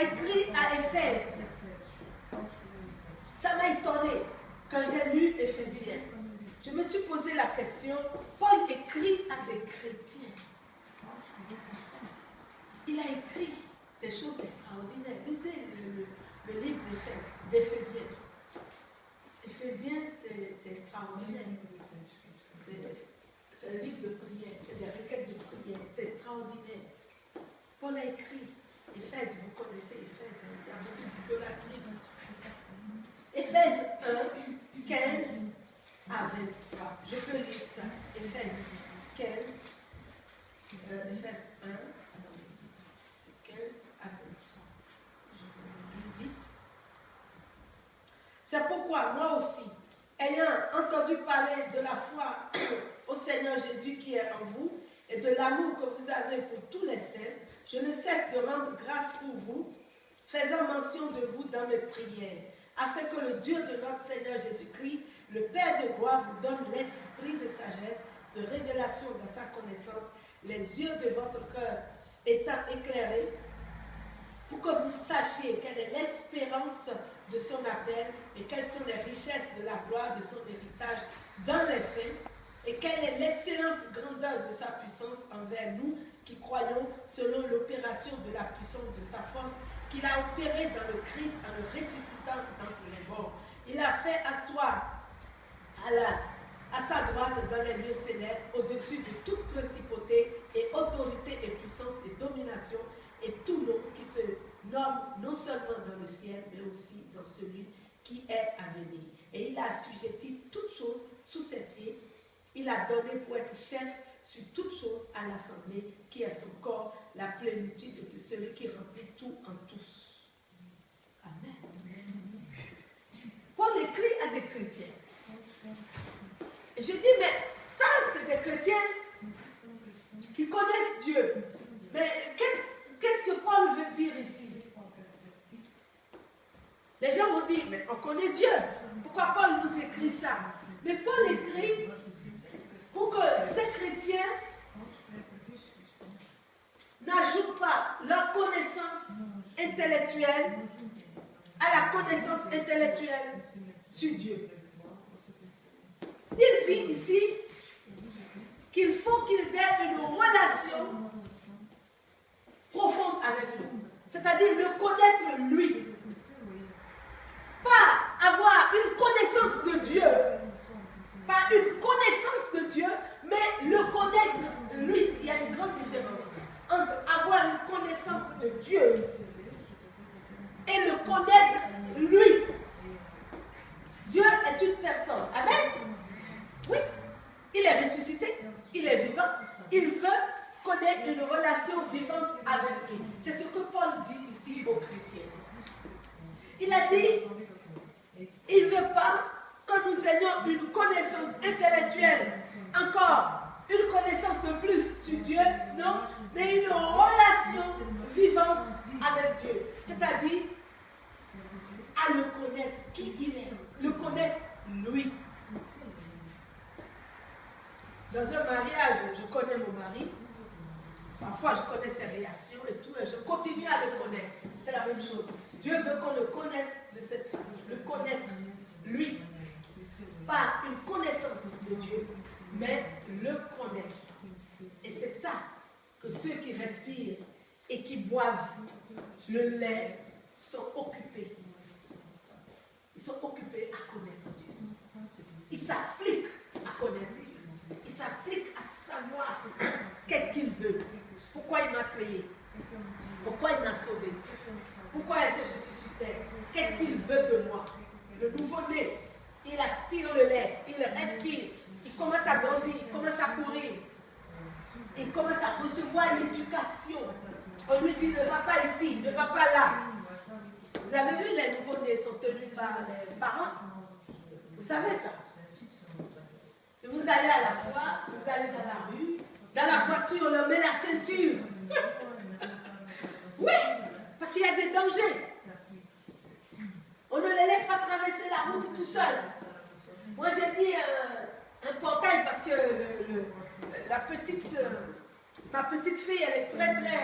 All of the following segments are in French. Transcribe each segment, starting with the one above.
a écrit à Éphèse. Ça m'a étonné quand j'ai lu Éphésiens. Je me suis posé la question, Paul écrit à des chrétiens. Il a écrit des choses extraordinaires. Lisez le livre d'Éphésiens. Éphésiens, c'est extraordinaire. C'est un livre de prière, c'est des requêtes de prière, c'est extraordinaire. Paul a écrit, Éphèse, vous connaissez Éphèse, il y a beaucoup d'idolâtrie. Éphèse 1, 15 à 23. Je peux lire ça. Éphèse 15, Éphèse 1, 15 à 23. Je vais lire vite. C'est pourquoi, moi aussi, ayant entendu parler de la foi au Seigneur Jésus qui est en vous et de l'amour que vous avez pour tous les saints, je ne cesse de rendre grâce pour vous, faisant mention de vous dans mes prières, afin que le Dieu de notre Seigneur Jésus-Christ, le Père de gloire, vous donne l'esprit de sagesse, de révélation dans sa connaissance, les yeux de votre cœur étant éclairés, pour que vous sachiez quelle est l'espérance de son appel et quelles sont les richesses de la gloire de son héritage dans les saints et quelle est l'excellence grandeur de sa puissance envers nous qui croyons selon l'opération de la puissance de sa force qu'il a opérée dans le Christ en le ressuscitant d'entre les morts. Il a fait asseoir à sa droite dans les lieux célestes au-dessus de toute principauté et autorité et puissance et domination et tout nom qui se nomme non seulement dans le ciel, mais aussi dans celui qui est à venir. Et il a assujetti toutes choses sous ses pieds. Il a donné pour être chef sur toutes choses à l'assemblée, qui est son corps, la plénitude de celui qui remplit tout en tous. Amen. Paul écrit à des chrétiens. Et je dis, mais ça, c'est des chrétiens qui connaissent Dieu. Mais qu'est-ce que Paul veut dire ici? Les gens vont dire, mais on connaît Dieu. Pourquoi Paul nous écrit ça? Mais Paul écrit pour que ces chrétiens n'ajoutent pas leur connaissance intellectuelle à la connaissance intellectuelle sur Dieu. Il dit ici qu'il faut qu'ils aient une relation profonde avec lui. C'est-à-dire le connaître lui. Pas avoir une connaissance de Dieu. Pas une connaissance de Dieu, mais le connaître lui. Il y a une grande différence entre avoir une connaissance de Dieu et le connaître lui. Dieu est une personne. Amen. Oui. Il est ressuscité. Il est vivant. Il veut connaître une relation vivante avec lui. C'est ce que Paul dit ici aux chrétiens. Il a dit, il ne veut pas que nous ayons une connaissance intellectuelle, encore une connaissance de plus sur Dieu, non, mais une relation vivante avec Dieu. C'est-à-dire, à le connaître qui il est, le connaître lui. Dans un mariage, je connais mon mari. Parfois, je connais ses réactions et tout, et je continue à le connaître. C'est la même chose. Dieu veut qu'on le connaisse de cette façon, le connaître, lui. Pas une connaissance de Dieu, mais le connaître. Et c'est ça que ceux qui respirent et qui boivent le lait sont occupés. Ils sont occupés à connaître Dieu. Ils s'appliquent à connaître Dieu. Ils s'appliquent à savoir qu'est-ce qu'il veut. Pourquoi il m'a créé? Pourquoi il m'a sauvé? Pourquoi est-ce que je suis sur terre? Qu'est-ce qu'il veut de moi? Le nouveau-né, il aspire le lait, il respire, il commence à grandir, il commence à courir, il commence à recevoir l'éducation. On lui dit ne va pas ici, ne va pas là. Vous avez vu, les nouveau-nés sont tenus par les parents. Vous savez ça? Si vous allez à la foire, si vous allez dans la rue, dans la voiture, on leur met la ceinture. Oui, parce qu'il y a des dangers. On ne les laisse pas traverser la route tout seul. Moi, j'ai mis un portail parce que ma petite fille, elle est très, très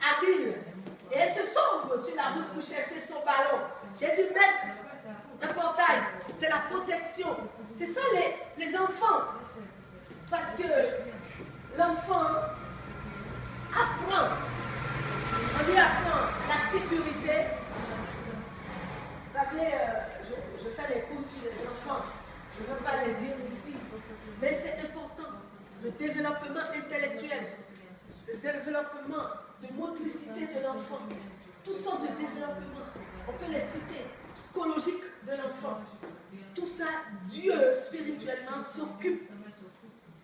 habile. Et elle chercher son ballon. J'ai dû mettre un portail. C'est la protection. C'est ça les enfants. Parce que l'enfant apprend. On lui apprend la sécurité. Vous savez, je fais les cours sur les enfants. Je ne veux pas les dire ici. Mais c'est important. Le développement intellectuel, le développement de motricité de l'enfant, toutes sortes de développements, on peut les citer, psychologique de l'enfant. Tout ça, Dieu spirituellement s'occupe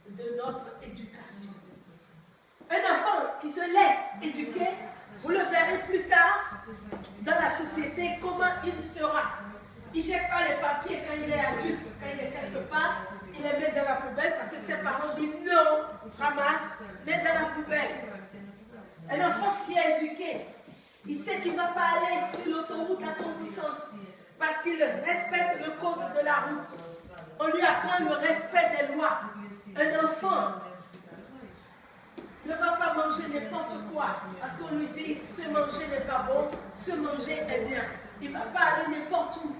de notre éducation. Un enfant qui se laisse éduquer, vous le verrez plus tard dans la société, comment il sera. Il ne jette pas les papiers quand il est adulte, quand il est quelque part, il les met dans la poubelle parce que ses parents disent non, ramasse, mets dans la poubelle. Un enfant qui est éduqué, il sait qu'il ne va pas aller sur l'autoroute à toute puissance parce qu'il respecte le code de la route. On lui apprend le respect des lois. Un enfant ne va pas manger n'importe quoi parce qu'on lui dit ce manger n'est pas bon, ce manger est bien. Il ne va pas aller n'importe où.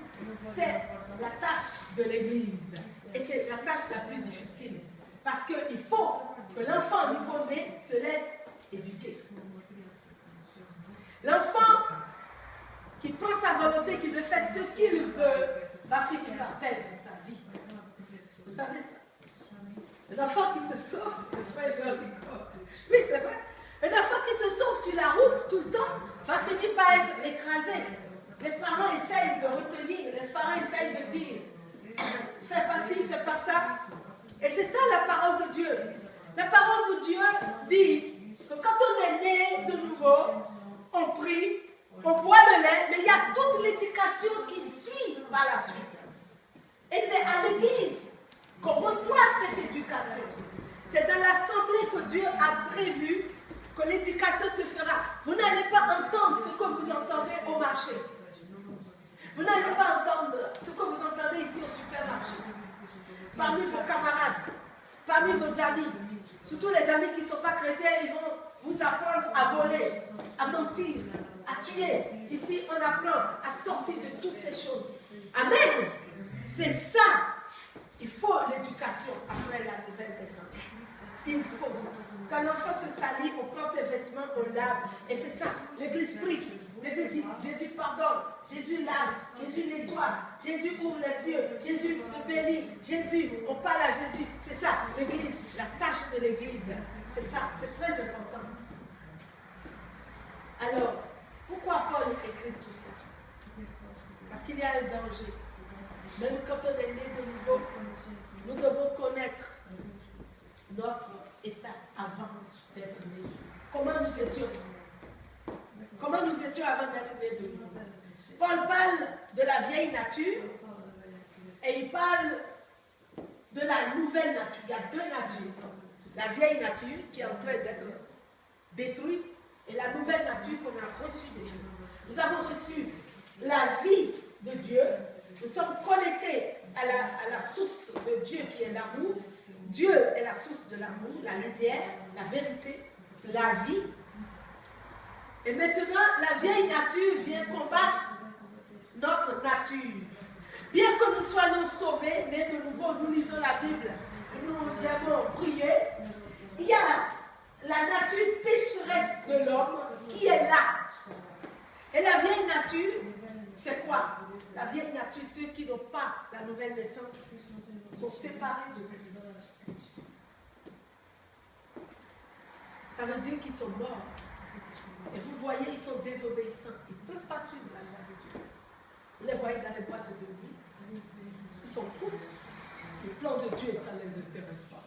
C'est la tâche de l'Église. Et c'est la tâche la plus difficile. Parce qu'il faut que l'enfant nouveau-né se laisse éduquer. L'enfant qui prend sa volonté, qui veut faire ce qu'il veut, va finir par perdre sa vie. Vous savez ça? Un enfant qui se sauve, oui, c'est vrai. Un enfant qui se sauve sur la route tout le temps va finir par être écrasé. Les parents essayent de retenir, les parents essayent de dire fais pas ci, fais pas ça. Et c'est ça la parole de Dieu. La parole de Dieu dit que quand on est né de nouveau, on prie, on boit le lait, mais il y a toute l'éducation qui suit par la suite. Et c'est à l'église qu'on reçoit cette éducation. C'est dans l'assemblée que Dieu a prévu que l'éducation se fera. Vous n'allez pas entendre ce que vous entendez au marché. Vous n'allez pas entendre ce que vous entendez ici au supermarché. Parmi vos camarades, parmi vos amis, surtout les amis qui ne sont pas chrétiens, ils vont vous apprendre à voler, à mentir, à tuer. Ici, on apprend à sortir de toutes ces choses. Amen. C'est ça. Il faut l'éducation après la nouvelle naissance. Il faut ça. Quand l'enfant se salit, on prend ses vêtements, on lave. Et c'est ça. L'église prie. L'église dit, Jésus pardonne, Jésus lave, Jésus nettoie, Jésus ouvre les cieux, Jésus bénit, Jésus, on parle à Jésus. C'est ça, l'église, la tâche de l'église. C'est ça, c'est très important. Alors, pourquoi Paul écrit tout ça? Parce qu'il y a un danger. Même quand on est né de nouveau, nous devons connaître notre état avant d'être né. Comment nous étions? Comment nous étions avant d'être nés de nouveau? Paul parle de la vieille nature et il parle de la nouvelle nature. Il y a deux natures. La vieille nature qui est en train d'être détruite et la nouvelle nature qu'on a reçue de Jésus. Nous avons reçu la vie de Dieu. Nous sommes connectés à la source de Dieu qui est l'amour. Dieu est la source de l'amour, la lumière, la vérité, la vie. Et maintenant, la vieille nature vient combattre notre nature. Bien que nous soyons sauvés, nés de nouveau, nous lisons la Bible, nous aimons prier, il y a la nature pécheresse de l'homme qui est là. Et la vieille nature, c'est quoi? La vieille nature, ceux qui n'ont pas la nouvelle naissance, sont séparés de Christ. Ça veut dire qu'ils sont morts. Et vous voyez, ils sont désobéissants. Ils ne peuvent pas suivre la loi de Dieu. Vous les voyez dans les boîtes de nuit. Ils s'en foutent. Le plan de Dieu, ça ne les intéresse pas.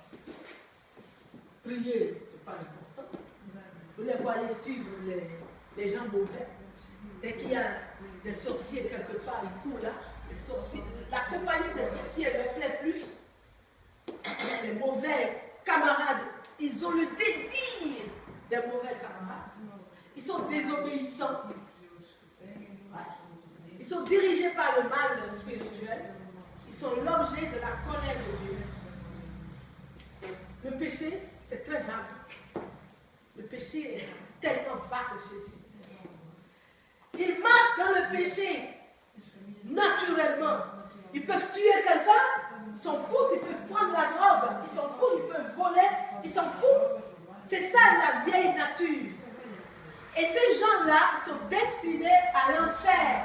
Prier, ce n'est pas important. Vous les voyez suivre les gens mauvais. Dès qu'il y a des sorciers quelque part, ils courent là. Les sorciers, la compagnie des sorciers leur plaît plus. Les mauvais camarades, ils ont le désir des mauvais camarades. Ils sont désobéissants. Ils sont dirigés par le mal spirituel. Ils sont l'objet de la colère de Dieu. Le péché, c'est très vague. Le péché est tellement vague chez Jésus. Ils marchent dans le péché naturellement. Ils peuvent tuer quelqu'un, ils s'en foutent, ils peuvent prendre la drogue, ils s'en foutent, ils peuvent voler, ils s'en foutent. C'est ça la vieille nature. Et ces gens-là sont destinés à l'enfer.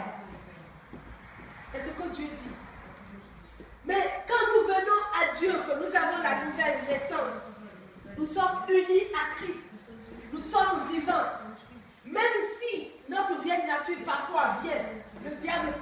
C'est ce que Dieu dit. Mais quand nous venons à Dieu, que nous avons la nouvelle naissance, nous sommes unis à Christ. Nous sommes vivants. Même si notre vieille nature parfois vient, le diable